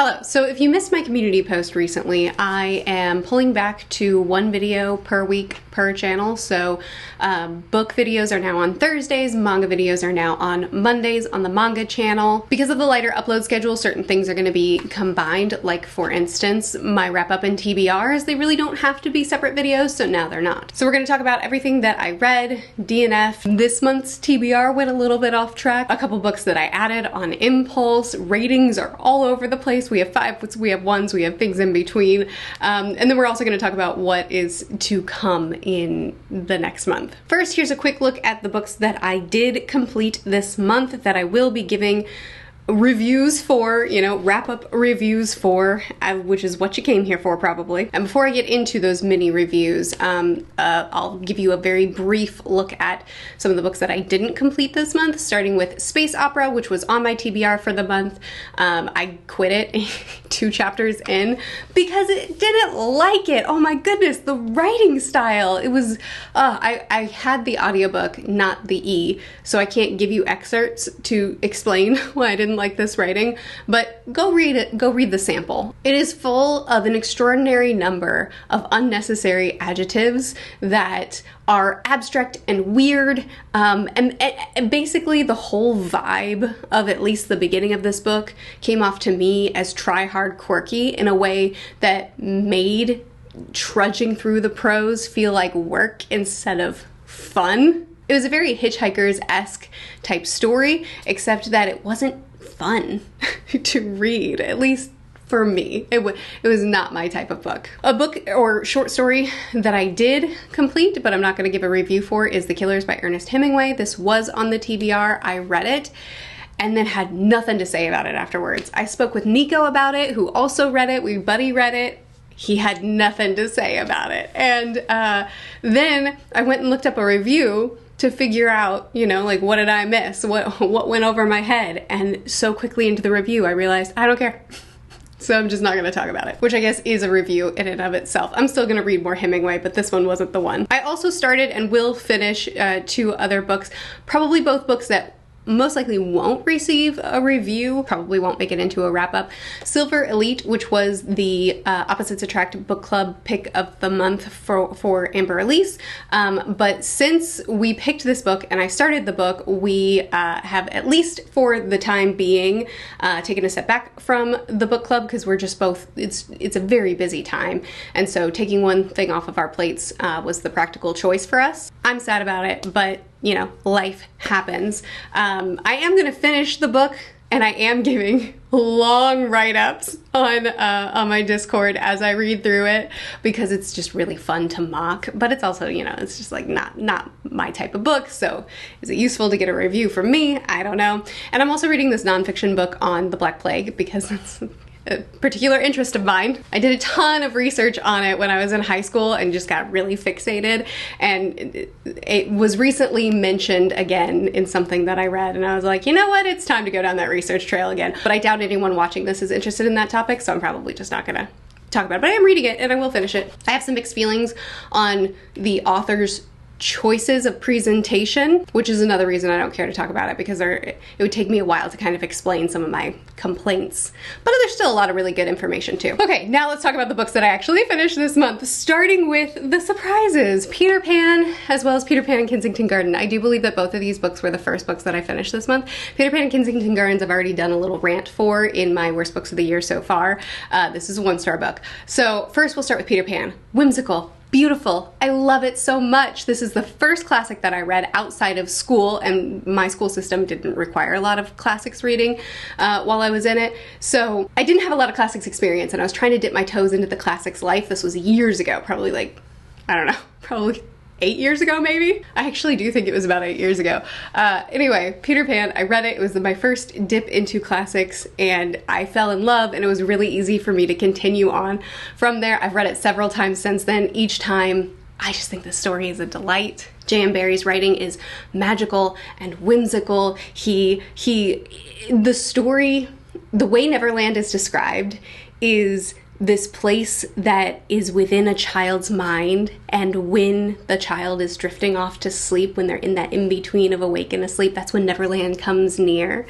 Hello. So if you missed my community post recently, I am pulling back to one video per week per channel. So book videos are now on Thursdays, manga videos are now on Mondays on the manga channel. Because of the lighter upload schedule, certain things are going to be combined, like for instance, my wrap up and TBRs. They really don't have to be separate videos, so now they're not. So we're going to talk about everything that I read, DNF. This month's TBR went a little bit off track. A couple books that I added on impulse. Ratings are all over the place. We have 5s, we have 1s, we have things in between. And then we're also going to talk about what is to come in the next month. First, here's a quick look at the books that I did complete this month that I will be giving reviews for, wrap-up reviews for, which is what you came here for probably. And before I get into those mini reviews, I'll give you a very brief look at some of the books that I didn't complete this month, starting with Space Opera, which was on my TBR for the month. I quit it 2 chapters in because it didn't like it. Oh my goodness, the writing style. It was, I had the audiobook, not the E, so I can't give you excerpts to explain why I didn't like this writing, but go read it, go read the sample. It is full of an extraordinary number of unnecessary adjectives that are abstract and weird, and basically the whole vibe of at least the beginning of this book came off to me as try-hard quirky in a way that made trudging through the prose feel like work instead of fun. It was a very Hitchhikers-esque type story, except that it wasn't fun to read, at least for me. It was not my type of book. A book or short story that I did complete, but I'm not going to give a review for, is The Killers by Ernest Hemingway. This was on the TBR. I read it and then had nothing to say about it afterwards. I spoke with Nico about it, who also read it. We buddy read it. He had nothing to say about it. And then I went and looked up a review to figure out, like, what did I miss? What went over my head? And so quickly into the review, I realized I don't care. So I'm just not going to talk about it, which I guess is a review in and of itself. I'm still going to read more Hemingway, but this one wasn't the one. I also started and will finish 2 other books, probably both books that most likely won't receive a review, probably won't make it into a wrap-up. Silver Elite, which was the Opposites Attract book club pick of the month for Amber Elise. But since we picked this book and I started the book, we have, at least for the time being, taken a step back from the book club because we're just both, it's a very busy time. And so taking one thing off of our plates was the practical choice for us. I'm sad about it, but life happens. I am going to finish the book, and I am giving long write-ups on my Discord as I read through it because it's just really fun to mock. But it's also, it's just like not my type of book. So is it useful to get a review from me? I don't know. And I'm also reading this nonfiction book on the Black Plague because it's a particular interest of mine. I did a ton of research on it when I was in high school and just got really fixated, and it was recently mentioned again in something that I read, and I was like, you know what, it's time to go down that research trail again. But I doubt anyone watching this is interested in that topic, so I'm probably just not gonna talk about it. But I am reading it and I will finish it. I have some mixed feelings on the author's choices of presentation, which is another reason I don't care to talk about it, because it would take me a while to kind of explain some of my complaints. But there's still a lot of really good information too. Okay, now let's talk about the books that I actually finished this month, starting with the surprises, Peter Pan, as well as Peter Pan and Kensington Garden. I do believe that both of these books were the first books that I finished this month. Peter Pan and Kensington Gardens I've already done a little rant for in my worst books of the year so far. This is a 1-star book. So first we'll start with Peter Pan. Whimsical. Beautiful. I love it so much. This is the first classic that I read outside of school, and my school system didn't require a lot of classics reading while I was in it. So I didn't have a lot of classics experience, and I was trying to dip my toes into the classics life. This was years ago, probably like, I don't know, probably 8 years ago maybe? I actually do think it was about 8 years ago. Anyway, Peter Pan, I read it. It was my first dip into classics, and I fell in love, and it was really easy for me to continue on from there. I've read it several times since then. Each time, I just think the story is a delight. J.M. Barrie's writing is magical and whimsical. The story, the way Neverland is described is this place that is within a child's mind, and when the child is drifting off to sleep, when they're in that in-between of awake and asleep, that's when Neverland comes near.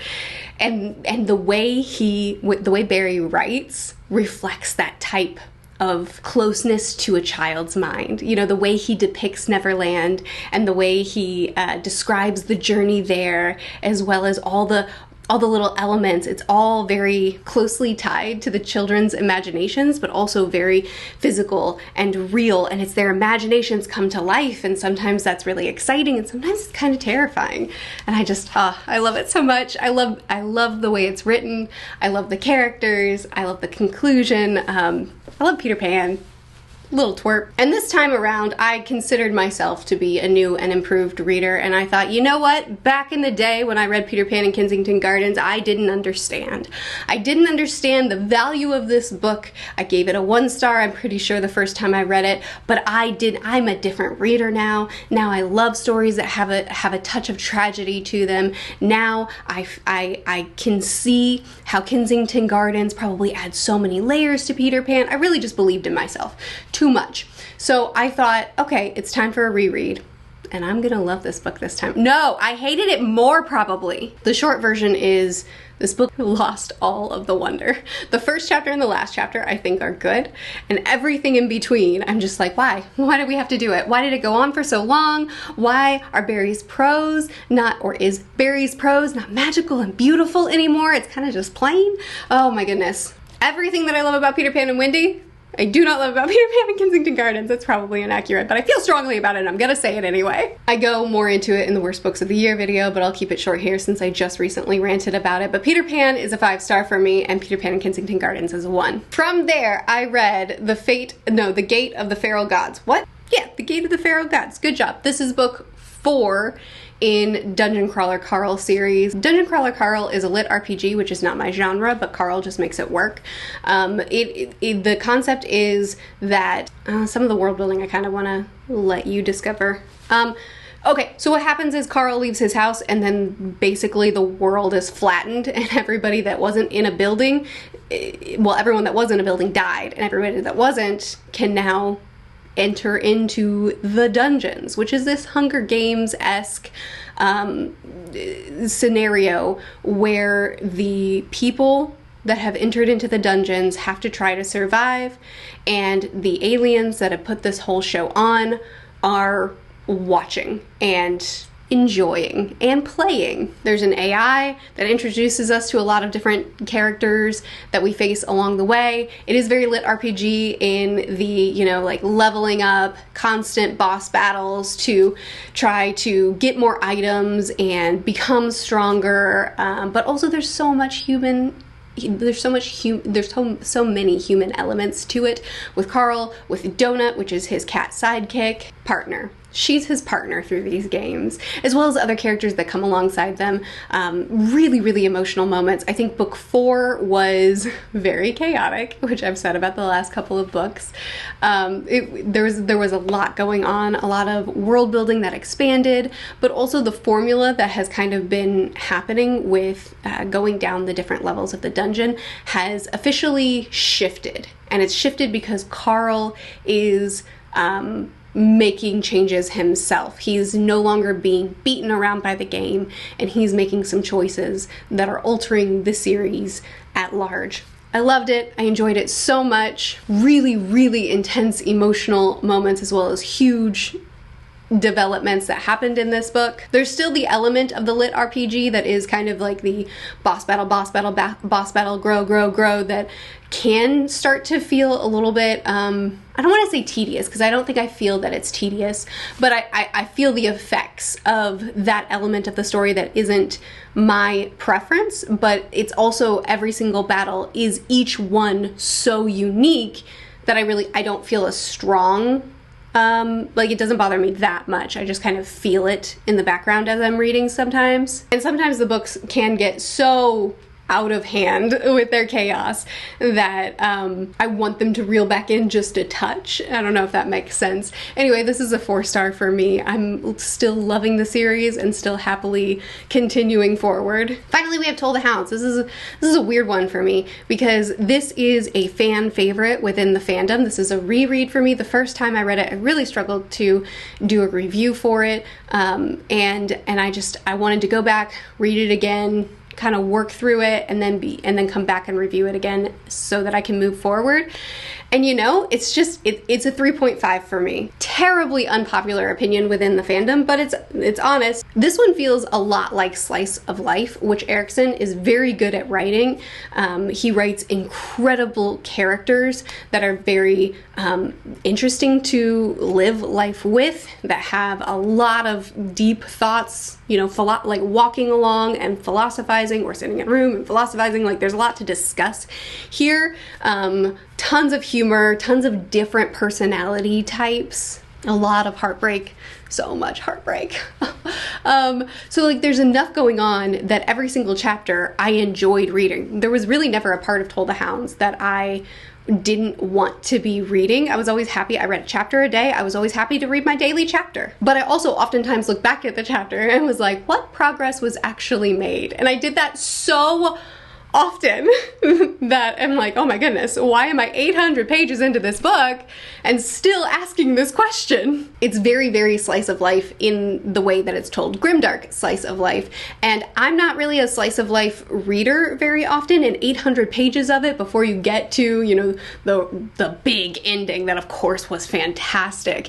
And the way Barry writes reflects that type of closeness to a child's mind. You know, the way he depicts Neverland and the way he describes the journey there, as well as all the little elements. It's all very closely tied to the children's imaginations, but also very physical and real, and it's their imaginations come to life, and sometimes that's really exciting and sometimes it's kind of terrifying. And I love it so much. I love the way it's written. I love the characters. I love the conclusion. I love Peter Pan. Little twerp. And this time around, I considered myself to be a new and improved reader, and I thought, you know what? Back in the day when I read Peter Pan in Kensington Gardens, I didn't understand. I didn't understand the value of this book. I gave it a 1 star, I'm pretty sure, the first time I read it, but I'm a different reader now. Now I love stories that have a touch of tragedy to them. Now I can see how Kensington Gardens probably adds so many layers to Peter Pan. I really just believed in myself too much. So I thought, okay, it's time for a reread, and I'm gonna love this book this time. No, I hated it more probably. The short version is this book lost all of the wonder. The first chapter and the last chapter I think are good, and everything in between I'm just like, why? Why did we have to do it? Why did it go on for so long? Why are Barry's prose is Barry's prose not magical and beautiful anymore? It's kind of just plain. Oh my goodness. Everything that I love about Peter Pan and Wendy, I do not love about Peter Pan and Kensington Gardens. That's probably inaccurate, but I feel strongly about it and I'm gonna say it anyway. I go more into it in the worst books of the year video, but I'll keep it short here since I just recently ranted about it. But Peter Pan is a 5 star for me, and Peter Pan and Kensington Gardens is a 1. From there, I read The Gate of the Feral Gods. What? Yeah, The Gate of the Feral Gods. Good job. This is book 4 in Dungeon Crawler Carl series. Dungeon Crawler Carl is a lit RPG, which is not my genre, but Carl just makes it work. The concept is that some of the world building I kind of want to let you discover. Okay, so what happens is Carl leaves his house, and then basically the world is flattened, and everybody that wasn't in a building, well, everyone that was in a building died, and everybody that wasn't can now enter into the dungeons, which is this Hunger Games-esque scenario where the people that have entered into the dungeons have to try to survive, and the aliens that have put this whole show on are watching and enjoying and playing. There's an AI that introduces us to a lot of different characters that we face along the way. It is very lit RPG in the, you know, like leveling up, constant boss battles to try to get more items and become stronger, but also there's so many human elements to it, with Carl, with Donut, which is his cat sidekick partner. She's his partner through these games, as well as other characters that come alongside them. Really, really emotional moments. I think book 4 was very chaotic, which I've said about the last couple of books. There was a lot going on, a lot of world building that expanded, but also the formula that has kind of been happening with going down the different levels of the dungeon has officially shifted. And it's shifted because Carl is making changes himself. He's no longer being beaten around by the game, and he's making some choices that are altering the series at large. I loved it. I enjoyed it so much. Really, really intense emotional moments, as well as huge developments that happened in this book. There's still the element of the lit RPG that is kind of like the boss battle, grow, that can start to feel a little bit, I don't want to say tedious, because I don't think I feel that it's tedious, but I feel the effects of that element of the story that isn't my preference, but it's also every single battle is each one so unique that I don't feel as strong. Like, it doesn't bother me that much. I just kind of feel it in the background as I'm reading sometimes. And sometimes the books can get so out of hand with their chaos that I want them to reel back in just a touch. I don't know if that makes sense. Anyway, this is a 4-star for me. I'm still loving the series and still happily continuing forward. Finally, we have Toll the Hounds. This is a weird one for me because this is a fan favorite within the fandom. This is a reread for me. The first time I read it, I really struggled to do a review for it, and I wanted to go back, read it again, kind of work through it, and then come back and review it again so that I can move forward. And you know, it's a 3.5 for me. Terribly unpopular opinion within the fandom, but it's honest. This one feels a lot like Slice of Life, which Erikson is very good at writing. He writes incredible characters that are very interesting to live life with, that have a lot of deep thoughts, you know, like walking along and philosophizing, or sitting in a room and philosophizing. Like, there's a lot to discuss here. Tons of humor, tons of different personality types, a lot of heartbreak, so much heartbreak. So like, there's enough going on that every single chapter I enjoyed reading. There was really never a part of Toll the Hounds that I didn't want to be reading. I was always happy. I read a chapter a day. I was always happy to read my daily chapter. But I also oftentimes look back at the chapter and was like, what progress was actually made? And I did that so often that I'm like, oh my goodness, why am I 800 pages into this book and still asking this question? It's very, very slice of life in the way that it's told, grimdark slice of life. And I'm not really a slice of life reader very often, and 800 pages of it before you get to, you know, the big ending that of course was fantastic.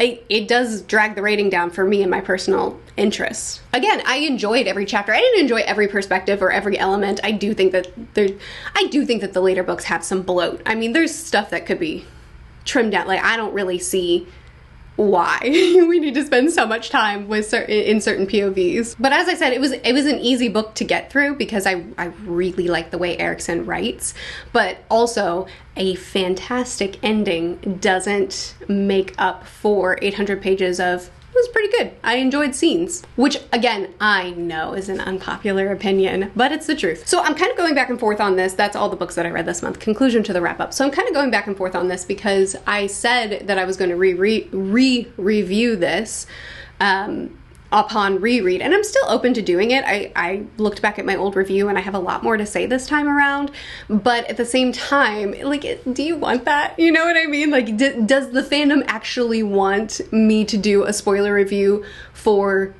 It does drag the rating down for me and my personal interests. Again, I enjoyed every chapter. I didn't enjoy every perspective or every element. I do think that the later books have some bloat. I mean, there's stuff that could be trimmed down. Like, I don't really see why we need to spend so much time with in certain POVs. But as I said, it was an easy book to get through because I really like the way Erikson writes, but also a fantastic ending doesn't make up for 800 pages of, it was pretty good. I enjoyed scenes, which again, I know is an unpopular opinion, but it's the truth. So I'm kind of going back and forth on this. That's all the books that I read this month. Conclusion to the wrap up. So I'm kind of going back and forth on this because I said that I was going to review this upon reread, and I'm still open to doing it. I looked back at my old review and I have a lot more to say this time around, but at the same time, like, do you want that? You know what I mean? Like, does the fandom actually want me to do a spoiler review for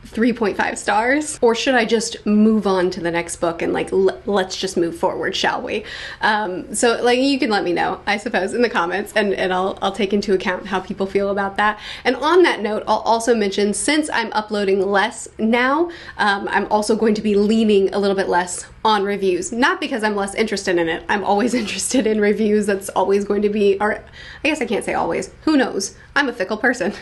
3.5 stars? Or should I just move on to the next book and like, let's just move forward, shall we? So like, you can let me know, I suppose, in the comments, and I'll take into account how people feel about that. And on that note, I'll also mention, since I'm uploading less now, I'm also going to be leaning a little bit less on reviews. Not because I'm less interested in it. I'm always interested in reviews. That's always going to be, or I guess I can't say always. Who knows? I'm a fickle person.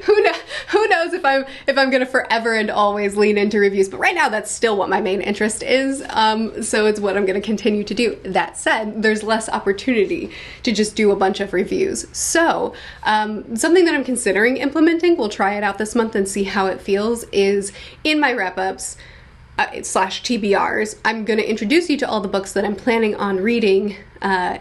Who knows if I'm gonna forever and always lean into reviews, but right now that's still what my main interest is, so it's what I'm gonna continue to do. That said, there's less opportunity to just do a bunch of reviews. So something that I'm considering implementing, we'll try it out this month and see how it feels, is in my wrap-ups slash TBRs, I'm going to introduce you to all the books that I'm planning on reading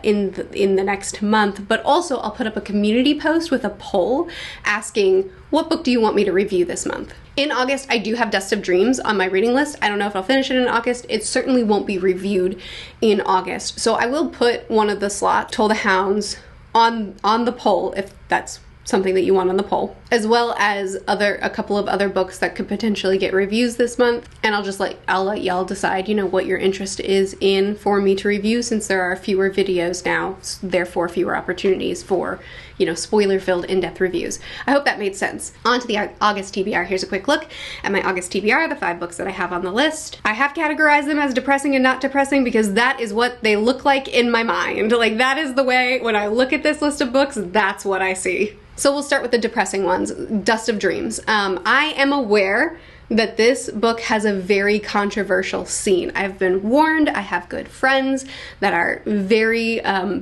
in the next month, but also I'll put up a community post with a poll asking, what book do you want me to review this month? In August, I do have Dust of Dreams on my reading list. I don't know if I'll finish it in August. It certainly won't be reviewed in August. So I will put one of the slots, Toll the Hounds, on the poll, if that's something that you want on the poll, as well as a couple of other books that could potentially get reviews this month. And I'll let y'all decide, you know, what your interest is in for me to review, since there are fewer videos now, therefore fewer opportunities for, you know, spoiler-filled in-depth reviews. I hope that made sense. On to the August TBR. Here's a quick look at my August TBR, the 5 books that I have on the list. I have categorized them as depressing and not depressing because that is what they look like in my mind. Like, that is the way, when I look at this list of books, that's what I see. So we'll start with the depressing ones. Dust of Dreams. I am aware that this book has a very controversial scene. I've been warned. I have good friends that are very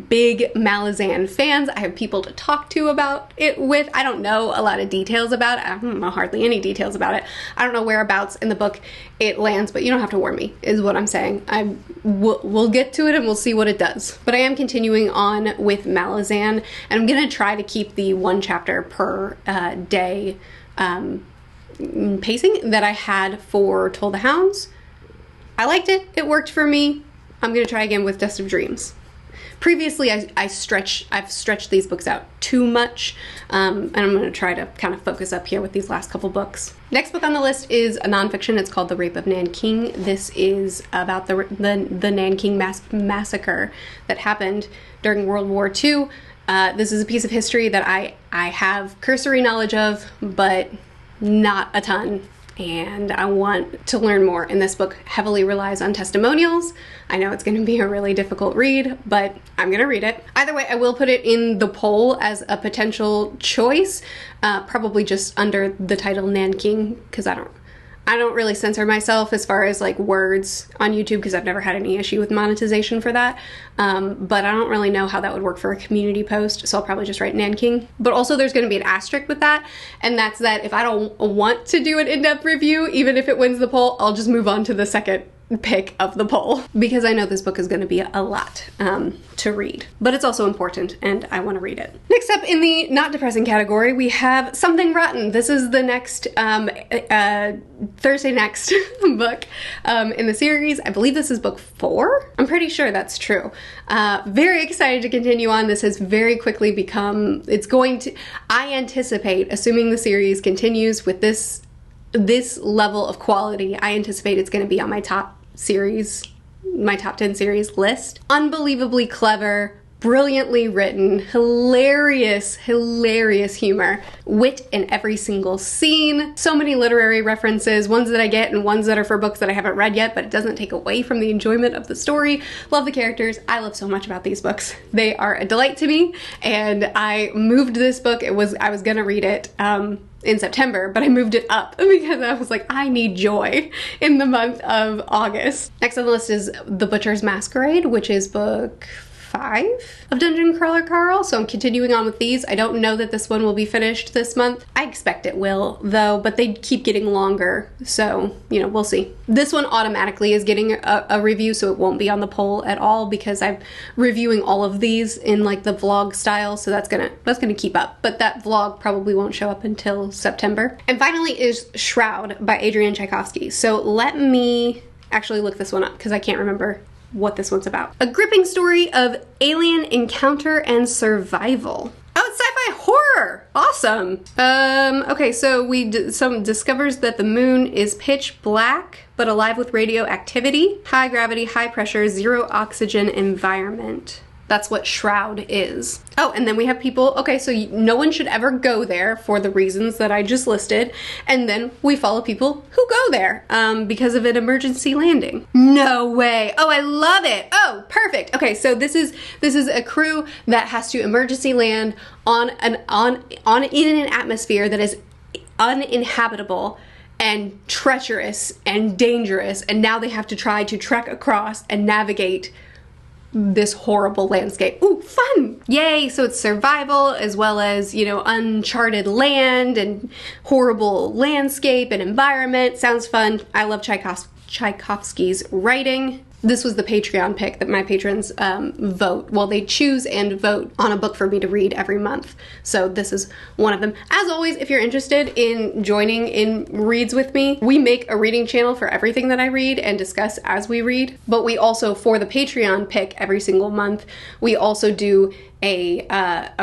big Malazan fans. I have people to talk to about it with. I don't know a lot of details about it. I don't know hardly any details about it. I don't know whereabouts in the book it lands, but you don't have to warn me, is what I'm saying. We'll get to it and we'll see what it does. But I am continuing on with Malazan, and I'm gonna try to keep the 1 chapter per day pacing that I had for Toll the Hounds. I liked it. It worked for me. I'm gonna try again with Dust of Dreams. Previously, I've stretched these books out too much, and I'm going to try to kind of focus up here with these last couple books. Next book on the list is a nonfiction. It's called The Rape of Nanking. This is about the Nanking massacre that happened during World War II. This is a piece of history that I have cursory knowledge of, but not a ton. And I want to learn more. And this book heavily relies on testimonials. I know it's going to be a really difficult read, but I'm going to read it. Either way, I will put it in the poll as a potential choice, probably just under the title Nanking, because I don't really censor myself as far as like words on YouTube, because I've never had any issue with monetization for that. But I don't really know how that would work for a community post, so I'll probably just write Nanking. But also there's going to be an asterisk with that, and that's that if I don't want to do an in-depth review, even if it wins the poll, I'll just move on to the second pick of the poll, because I know this book is going to be a lot to read, but it's also important and I want to read it. Next up in the not depressing category, we have Something Rotten. This is the next Thursday Next book in the series. I believe this is book 4. I'm pretty sure that's true. Very excited to continue on. This has very quickly become, I anticipate, assuming the series continues with this level of quality, I anticipate it's going to be on my top 10 series list. Unbelievably clever, brilliantly written, hilarious humor, wit in every single scene, so many literary references, ones that I get and ones that are for books that I haven't read yet, but it doesn't take away from the enjoyment of the story. Love the characters. I love so much about these books. They are a delight to me, and I moved this book. I was gonna read it in September, but I moved it up because I was like, I need joy in the month of August. Next on the list is The Butcher's Masquerade, which is book 5 of Dungeon Crawler Carl, so I'm continuing on with these. I don't know that this one will be finished this month. I expect it will, though, but they keep getting longer, so, you know, we'll see. This one automatically is getting a review, so it won't be on the poll at all, because I'm reviewing all of these in, like, the vlog style, so that's gonna keep up, but that vlog probably won't show up until September. And finally is Shroud by Adrian Tchaikovsky. So let me actually look this one up, because I can't remember what this one's about. A gripping story of alien encounter and survival. Oh, it's sci-fi horror! Awesome! Okay, so discovers that the moon is pitch black, but alive with radioactivity. High gravity, high pressure, zero oxygen environment. That's what Shroud is. Oh, and then we have people, okay, so no one should ever go there for the reasons that I just listed, and then we follow people who go there because of an emergency landing. No way. Oh, I love it. Oh, perfect. Okay, so this is a crew that has to emergency land in an atmosphere that is uninhabitable and treacherous and dangerous, and now they have to try to trek across and navigate this horrible landscape. Ooh, fun! Yay! So it's survival as well as, you know, uncharted land and horrible landscape and environment. Sounds fun. I love Tchaikovsky's writing. This was the Patreon pick that my patrons vote. Well, they choose and vote on a book for me to read every month. So this is one of them. As always, if you're interested in joining in reads with me, we make a reading channel for everything that I read and discuss as we read. But we also, for the Patreon pick every single month, we also do a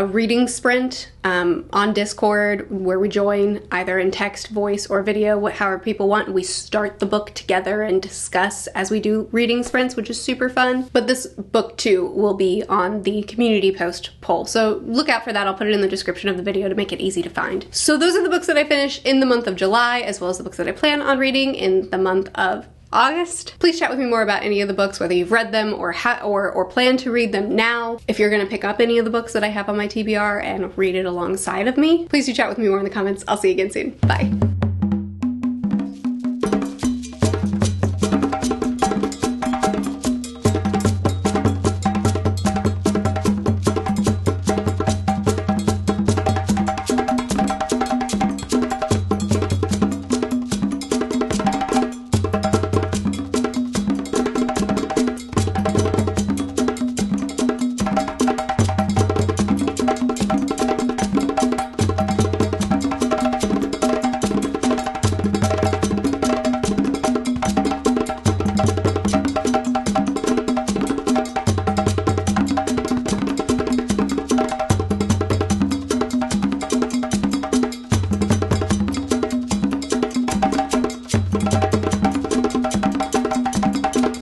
reading sprint on Discord where we join either in text, voice, or video, however people want. We start the book together and discuss as we do reading sprints, which is super fun. But this book too will be on the community post poll, so look out for that. I'll put it in the description of the video to make it easy to find. So those are the books that I finished in the month of July, as well as the books that I plan on reading in the month of August. Please chat with me more about any of the books, whether you've read them or plan to read them now. If you're gonna pick up any of the books that I have on my TBR and read it alongside of me, please do chat with me more in the comments. I'll see you again soon. Bye.